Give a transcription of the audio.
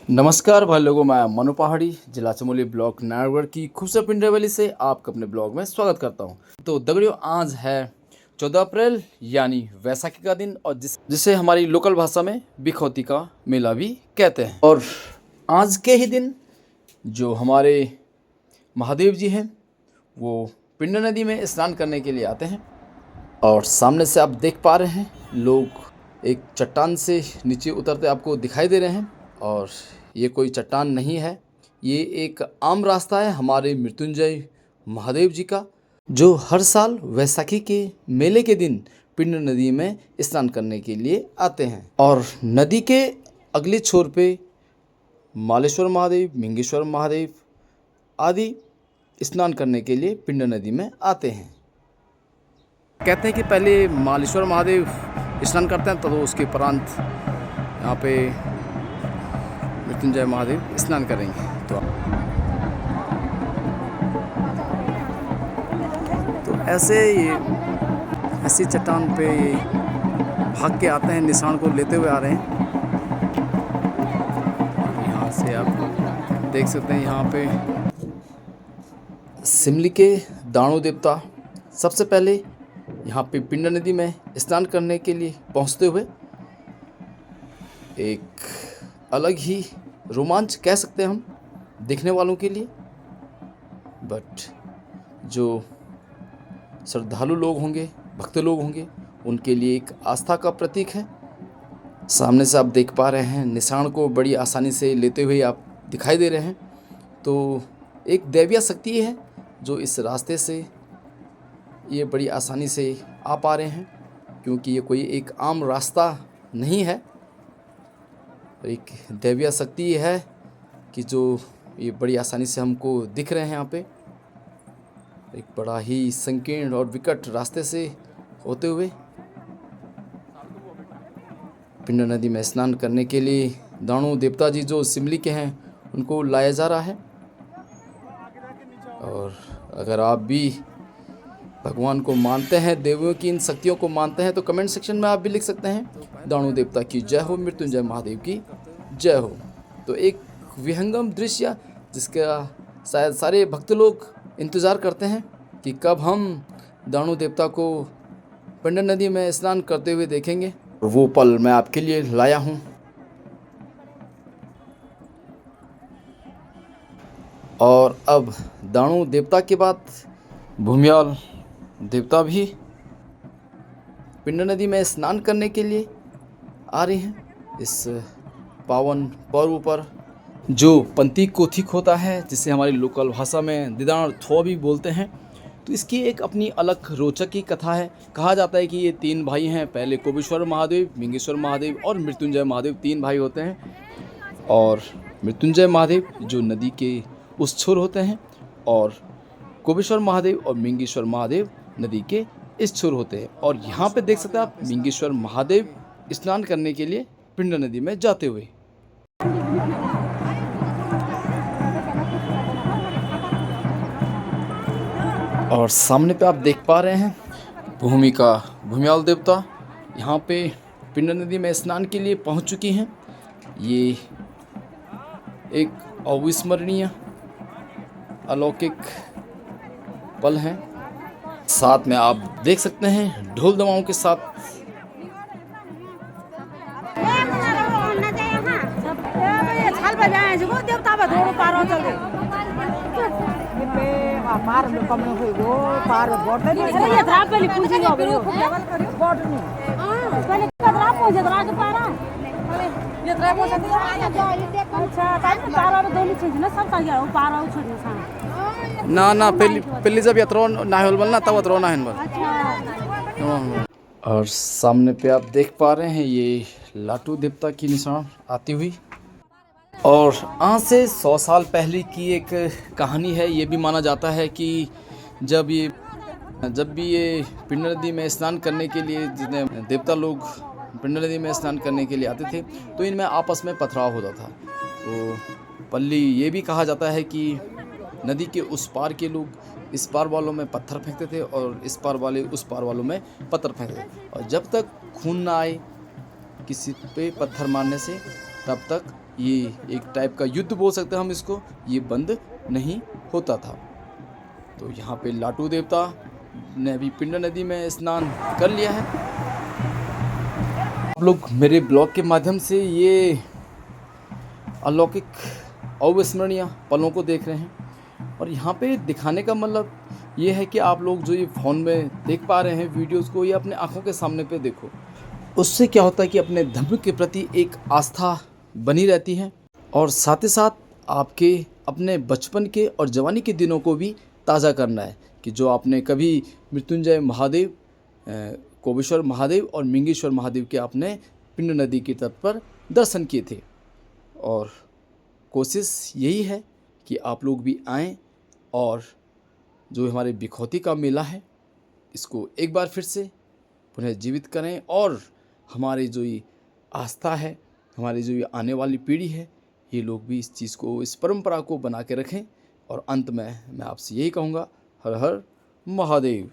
नमस्कार भाई लोगों, मैं मनु पहाड़ी जिला चमोली ब्लॉक नारायणगढ़ की खूबसूरत पिंडर वैली से आपका अपने ब्लॉग में स्वागत करता हूं। तो दगड़ियों, आज है 14 अप्रैल यानी वैसाखी का दिन, और जिसे हमारी लोकल भाषा में बिखौती का मेला भी कहते हैं। और आज के ही दिन जो हमारे महादेव जी हैं वो पिंडर नदी में स्नान करने के लिए आते हैं। और सामने से आप देख पा रहे हैं, लोग एक चट्टान से नीचे उतरते आपको दिखाई दे रहे हैं। और ये कोई चट्टान नहीं है, ये एक आम रास्ता है हमारे मृत्युंजय महादेव जी का, जो हर साल वैसाखी के मेले के दिन पिंडर नदी में स्नान करने के लिए आते हैं। और नदी के अगले छोर पे मालेश्वर महादेव, मिंगेश्वर महादेव आदि स्नान करने के लिए पिंडर नदी में आते हैं। कहते हैं कि पहले मालेश्वर महादेव स्नान करते हैं, तो उसके उपरांत यहाँ पे मृत्युंजय महादेव स्नान करेंगे। तो ऐसी चट्टान पे ये भाग के आते हैं, निशान को लेते हुए आ रहे हैं। यहाँ से आप देख सकते हैं, यहाँ पे सिमली के दानू देवता सबसे पहले यहाँ पे पिंडर नदी में स्नान करने के लिए पहुँचते हुए एक अलग ही रोमांच कह सकते हैं हम देखने वालों के लिए। बट जो श्रद्धालु लोग होंगे, भक्त लोग होंगे, उनके लिए एक आस्था का प्रतीक है। सामने से आप देख पा रहे हैं, निशान को बड़ी आसानी से लेते हुए आप दिखाई दे रहे हैं। तो एक दैवीय शक्ति है जो इस रास्ते से ये बड़ी आसानी से आ पा रहे हैं, क्योंकि ये कोई एक आम रास्ता नहीं है। एक दैवीय शक्ति है कि जो ये बड़ी आसानी से हमको दिख रहे हैं। यहाँ पे एक बड़ा ही संकीर्ण और विकट रास्ते से होते हुए पिंडर नदी में स्नान करने के लिए दानू देवता जी जो सिमली के हैं उनको लाया जा रहा है। और अगर आप भी भगवान को मानते हैं, देवियों की इन शक्तियों को मानते हैं, तो कमेंट सेक्शन में आप भी लिख सकते हैं दानू देवता की जय हो, मृत्युंजय महादेव की जय हो। तो एक विहंगम दृश्य जिसका शायद सारे भक्त लोग इंतज़ार करते हैं कि कब हम दानू देवता को पिंडर नदी में स्नान करते हुए देखेंगे। वो पल मैं आपके लिए लाया हूँ। और अब दानू देवता के बाद भूमियाल देवता भी पिंडर नदी में स्नान करने के लिए आ रहे हैं। इस पावन पर्व पर जो पंती कोथिक होता है, जिसे हमारी लोकल भाषा में दिदार थो भी बोलते हैं, तो इसकी एक अपनी अलग रोचक ही कथा है। कहा जाता है कि ये तीन भाई हैं, पहले कोपेश्वर महादेव, मिंगेश्वर महादेव और मृत्युंजय महादेव, तीन भाई होते हैं। और मृत्युंजय महादेव जो नदी के उस छोर होते हैं, और कोपेश्वर महादेव और मिंगेश्वर महादेव नदी के इस छोर होते हैं। और यहाँ पे देख सकते हैं आप मिंगेश्वर महादेव स्नान करने के लिए पिंडर नदी में जाते हुए। और सामने पे आप देख पा रहे हैं भूमियाल देवता यहाँ पे पिंडर नदी में स्नान के लिए पहुँच चुकी हैं। ये एक अविस्मरणीय अलौकिक पल है। साथ में आप देख सकते हैं ढोल दमाओं के साथ ना पहले जब यात्रा ना होल बल ना तब यात्रा ना बल। और सामने पे आप देख पा रहे हैं ये लाटू देवता की निशान आती हुई। और आज से 100 साल पहले की एक कहानी है। ये भी माना जाता है कि जब भी ये पिंडर नदी में स्नान करने के लिए जितने देवता लोग पिंडर नदी में स्नान करने के लिए आते थे, तो इनमें आपस में पथराव होता था। तो पल्ली ये भी कहा जाता है कि नदी के उस पार के लोग इस पार वालों में पत्थर फेंकते थे और इस पार वाले उस पार वालों में पत्थर फेंकते थे। और जब तक खून ना आए किसी पे पत्थर मारने से, तब तक ये एक टाइप का युद्ध बोल सकते हैं हम इसको, ये बंद नहीं होता था। तो यहाँ पे लाटू देवता ने अभी पिंडा नदी में स्नान कर लिया है। आप लोग मेरे ब्लॉग के माध्यम से ये अलौकिक अविस्मरणीय पलों को देख रहे हैं, और यहाँ पे दिखाने का मतलब ये है कि आप लोग जो ये फ़ोन में देख पा रहे हैं वीडियोस को, ये अपने आँखों के सामने पे देखो। उससे क्या होता है कि अपने धर्म के प्रति एक आस्था बनी रहती है, और साथ ही साथ आपके अपने बचपन के और जवानी के दिनों को भी ताज़ा करना है कि जो आपने कभी मृत्युंजय महादेव, कोपेश्वर महादेव और मिंगेश्वर महादेव के आपने पिंड नदी के तट पर दर्शन किए थे। और कोशिश यही है कि आप लोग भी आएँ और जो हमारे बिखौती का मेला है इसको एक बार फिर से पुनः जीवित करें, और हमारी जो ये आस्था है, हमारी जो ये आने वाली पीढ़ी है, ये लोग भी इस चीज़ को, इस परंपरा को बना के रखें। और अंत में मैं आपसे यही कहूँगा, हर हर महादेव।